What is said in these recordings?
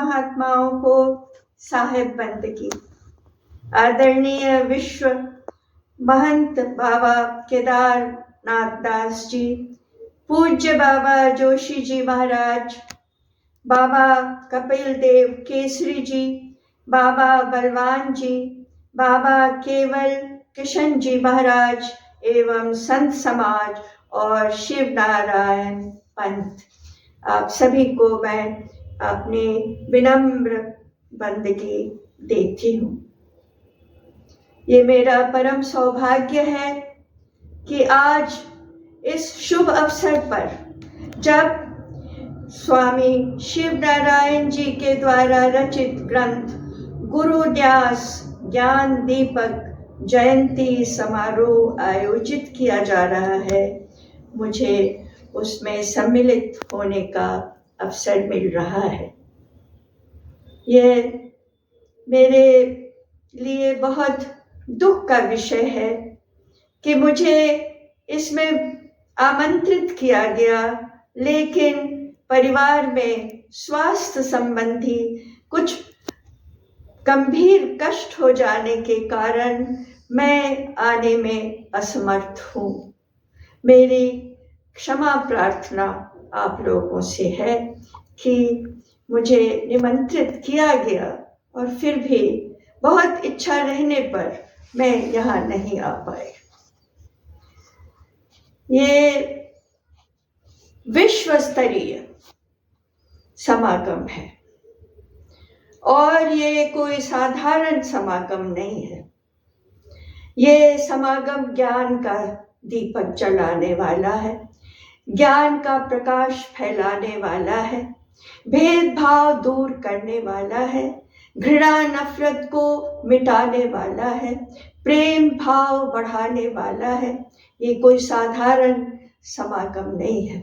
महात्माओं को साहेब बंदगी। आदरणीय विश्व महंत बाबा केदारनाथ दास जी, पूज्य बाबा जोशी जी महाराज, बाबा कपिल देव केसरी जी, बाबा बलवान जी, बाबा केवल किशन जी महाराज एवं संत समाज और शिव नारायण पंथ, आप सभी को मैं अपनी विनम्र बंदगी देती हूँ। ये मेरा परम सौभाग्य है कि आज इस शुभ अवसर पर, जब स्वामी शिव नारायण जी के द्वारा रचित ग्रंथ गुरुन्यास ज्ञान दीपक जयंती समारोह आयोजित किया जा रहा है, मुझे उसमें सम्मिलित होने का अवसर मिल रहा है। ये मेरे लिए बहुत दुख का विषय है कि मुझे इसमें आमंत्रित किया गया, लेकिन परिवार में स्वास्थ्य संबंधी कुछ गंभीर कष्ट हो जाने के कारण मैं आने में असमर्थ हूँ। मेरी क्षमा प्रार्थना आप लोगों से है कि मुझे निमंत्रित किया गया और फिर भी बहुत इच्छा रहने पर मैं यहाँ नहीं आ पाई। ये विश्व स्तरीय समागम है और ये कोई साधारण समागम नहीं है। ये समागम ज्ञान का दीपक जलाने वाला है, ज्ञान का प्रकाश फैलाने वाला है, भेदभाव दूर करने वाला है, घृणा नफरत को मिटाने वाला है, प्रेम भाव बढ़ाने वाला है। ये कोई साधारण समागम नहीं है।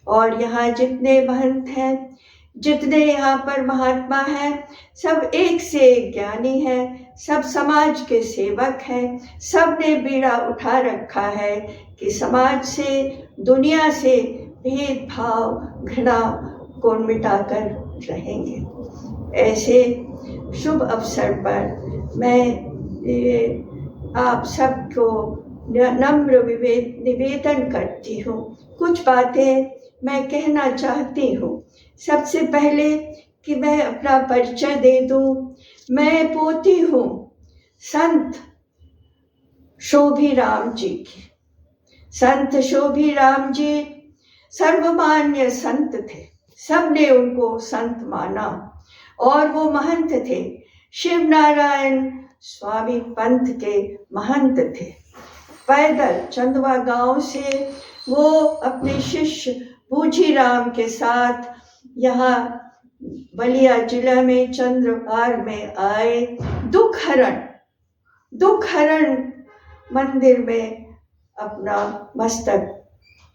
और यहाँ जितने महंत हैं, जितने यहाँ पर महात्मा हैं, सब एक से एक ज्ञानी हैं, सब समाज के सेवक हैं। सब ने बीड़ा उठा रखा है कि समाज से, दुनिया से भेदभाव घृणा को मिटाकर रहेंगे। ऐसे शुभ अवसर पर मैं आप सबको नम्र निवेदन करती हूँ। कुछ बातें मैं कहना चाहती हूँ। सबसे पहले कि मैं अपना परिचय दे दूं। मैं पोती हूँ संत शोभीराम जी की। संत शोभीराम जी सर्वमान्य संत थे, सबने उनको संत माना और वो महंत थे, शिव नारायण स्वामी पंथ के महंत थे। पैदल चंदवा गांव से वो अपने शिष्य पूजीराम के साथ यहाँ बलिया जिला में चंद्रवार में आए, दुख हरण मंदिर में अपना मस्तक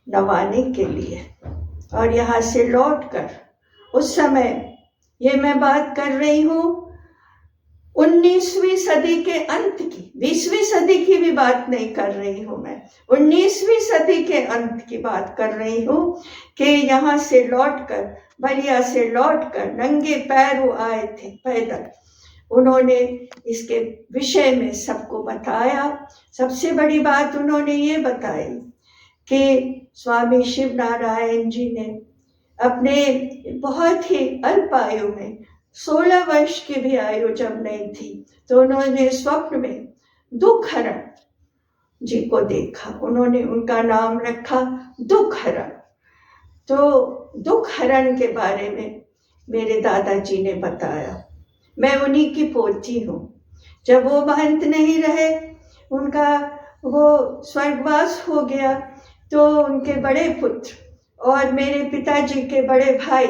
नवाने के लिए। और यहाँ से लौटकर, उस समय ये मैं बात कर रही हूँ 19वीं सदी के अंत की, 20वीं सदी की भी बात नहीं कर रही हूँ मैं, 19वीं सदी के अंत की बात कर रही हूँ कि यहाँ से लौटकर, बलिया से लौटकर नंगे पैर वो आए थे पैदल। उन्होंने इसके विषय में सबको बताया। सबसे बड़ी बात उन्होंने ये बताई कि स्वामी शिव नारायण जी ने अपने बहुत ही अल्प आयु में, 16 वर्ष की भी आयु जब नहीं थी, तो उन्होंने स्वप्न में दुख हरण जी को देखा। उन्होंने उनका नाम रखा दुख हरण। तो दुख हरण के बारे में मेरे दादाजी ने बताया। मैं उन्हीं की पोती हूँ। जब वो महंत नहीं रहे, उनका वो स्वर्गवास हो गया, तो उनके बड़े पुत्र और मेरे पिताजी के बड़े भाई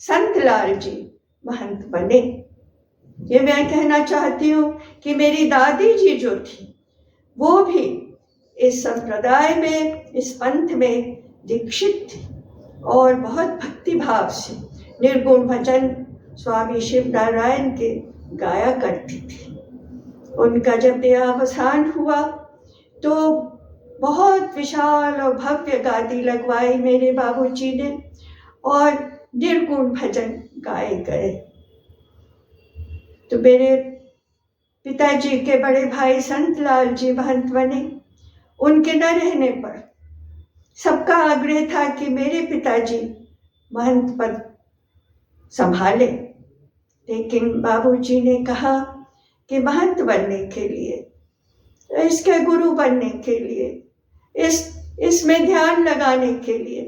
संतलाल जी महंत बने। ये मैं कहना चाहती हूँ कि मेरी दादी जी जो थी, वो भी इस संप्रदाय में, इस पंथ में दीक्षित थी और बहुत भक्ति भाव से निर्गुण भजन स्वामी शिव नारायण के गाया करती थी। उनका जब देहावसान हुआ तो बहुत विशाल और भव्य गादी लगवाई मेरे बाबूजी ने और निर्गुण भजन गाए गए। तो मेरे पिताजी के बड़े भाई संत लाल जी महंत बने। उनके न रहने पर सबका आग्रह था कि मेरे पिताजी महंत पद संभाले, लेकिन बाबूजी ने कहा कि महंत बनने के लिए, इसके गुरु बनने के लिए, इसमें ध्यान लगाने के लिए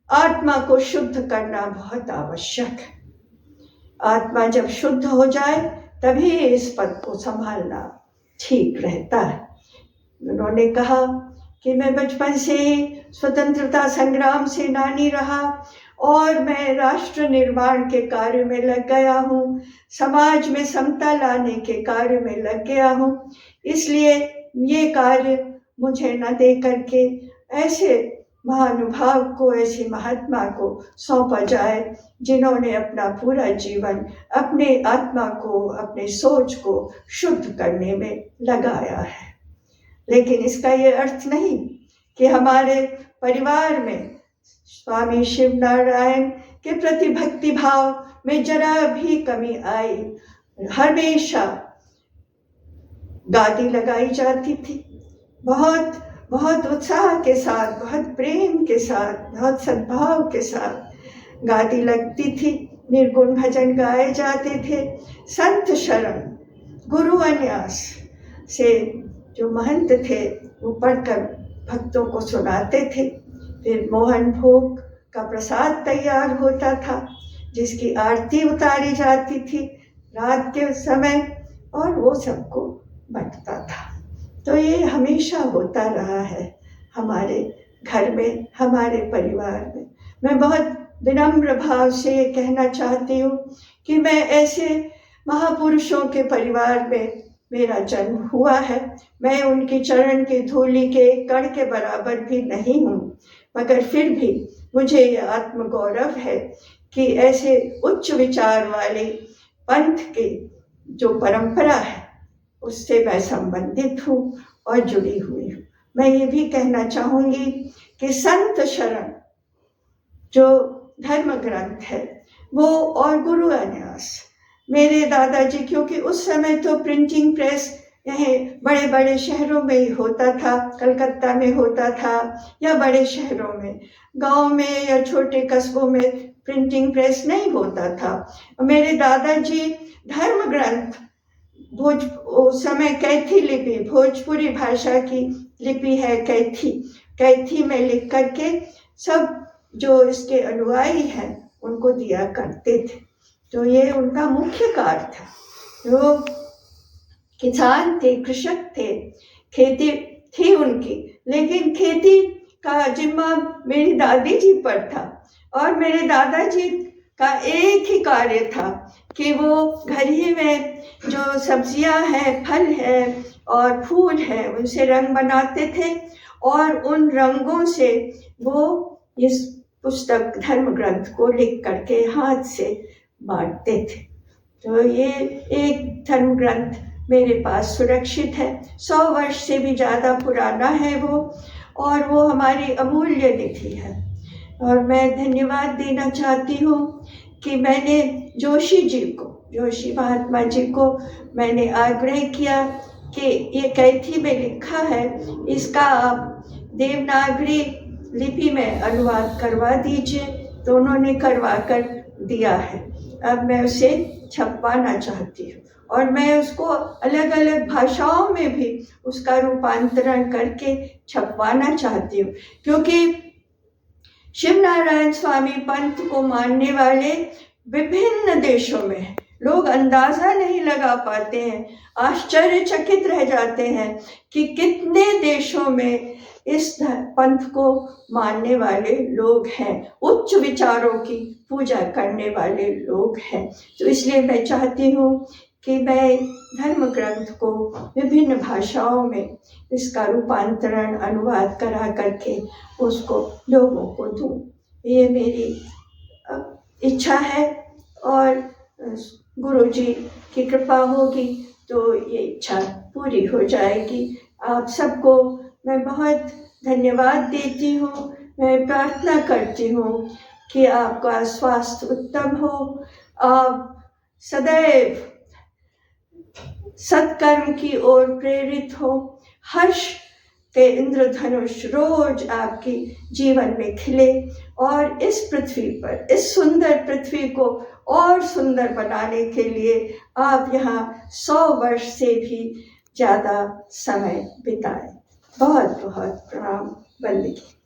आत्मा को शुद्ध करना बहुत आवश्यक है। आत्मा जब शुद्ध हो जाए तभी इस पद को संभालना ठीक रहता है। उन्होंने कहा कि मैं बचपन से ही स्वतंत्रता संग्राम सेनानी रहा और मैं राष्ट्र निर्माण के कार्य में लग गया हूँ, समाज में समता लाने के कार्य में लग गया हूँ, इसलिए ये कार्य मुझे न दे करके ऐसे महानुभाव को, ऐसे महात्मा को सौंपा जाए जिन्होंने अपना पूरा जीवन अपने आत्मा को, अपने सोच को शुद्ध करने में लगाया है। लेकिन इसका ये अर्थ नहीं कि हमारे परिवार में स्वामी शिव नारायण के प्रति भक्ति भाव में जरा भी कमी आई। हमेशा गादी लगाई जाती थी, बहुत बहुत उत्साह के साथ, बहुत प्रेम के साथ, बहुत सद्भाव के साथ गादी लगती थी, निर्गुण भजन गाए जाते थे। संत शरण गुरु अन्यास से जो महंत थे वो पढ़कर भक्तों को सुनाते थे। फिर मोहन भोग का प्रसाद तैयार होता था, जिसकी आरती उतारी जाती थी रात के समय, और वो सबको बंटता था। तो ये हमेशा होता रहा है हमारे घर में, हमारे परिवार में। मैं बहुत विनम्र भाव से ये कहना चाहती हूँ कि मैं ऐसे महापुरुषों के परिवार में मेरा जन्म हुआ है। मैं उनकी चरण की धूलि के कण के बराबर भी नहीं हूँ, मगर फिर भी मुझे ये आत्मगौरव है कि ऐसे उच्च विचार वाले पंथ की जो परंपरा है उससे मैं संबंधित हूँ और जुड़ी हुई हूँ। मैं ये भी कहना चाहूँगी कि संत शरण जो धर्म ग्रंथ है वो, और गुरु अन्यास, मेरे दादाजी, क्योंकि उस समय तो प्रिंटिंग प्रेस यहीं बड़े बड़े शहरों में ही होता था, कलकत्ता में होता था या बड़े शहरों में, गांव में या छोटे कस्बों में प्रिंटिंग प्रेस नहीं होता था। मेरे दादाजी धर्म ग्रंथ उस समय कैथी लिपि, भोजपुरी भाषा की लिपि है कैथी में लिख करके सब जो इसके अनुयायी हैं उनको दिया करते थे। तो ये उनका मुख्य कार्य था। वो किसान थे, कृषक थे, खेती थी उनकी, लेकिन खेती का जिम्मा मेरी दादी जी पर था। और मेरे दादाजी का एक ही कार्य था कि वो घर ही में जो सब्जियां हैं, फल है और फूल है, उनसे रंग बनाते थे और उन रंगों से वो इस पुस्तक धर्म ग्रंथ को लिख करके हाथ से बांटते थे। तो ये एक धर्म ग्रंथ मेरे पास सुरक्षित है, 100 वर्ष से भी ज़्यादा पुराना है वो, और वो हमारी अमूल्य निधि है। और मैं धन्यवाद देना चाहती हूँ कि मैंने जोशी महात्मा जी को मैंने आग्रह किया कि ये कैथी में लिखा है, इसका आप देवनागरी लिपि में अनुवाद करवा दीजिए। तो उन्होंने करवा कर दिया है। अब मैं उसे छपवाना चाहती हूँ और मैं उसको अलग अलग भाषाओं में भी उसका रूपांतरण करके छपवाना चाहती हूँ, क्योंकि शिव नारायण स्वामी पंथ को मानने वाले विभिन्न देशों में हैं। लोग अंदाजा नहीं लगा पाते हैं, आश्चर्यचकित रह जाते हैं कि कितने देशों में इस पंथ को मानने वाले लोग हैं, उच्च विचारों की पूजा करने वाले लोग हैं। तो इसलिए मैं चाहती हूँ कि मैं धर्म ग्रंथ को विभिन्न भाषाओं में इसका रूपांतरण, अनुवाद करा करके उसको लोगों को दूँ। ये मेरी इच्छा है और गुरु जी की कृपा होगी तो ये इच्छा पूरी हो जाएगी। आप सबको मैं बहुत धन्यवाद देती हूँ। मैं प्रार्थना करती हूँ कि आपका स्वास्थ्य उत्तम हो, आप सदैव सत्कर्म की ओर प्रेरित हो, हर्ष के इंद्रधनुष रोज आपकी जीवन में खिले और इस पृथ्वी पर, इस सुंदर पृथ्वी को और सुंदर बनाने के लिए आप यहाँ 100 वर्ष से भी ज़्यादा समय बिताएं। बहुत बहुत प्रणाम। वंदे।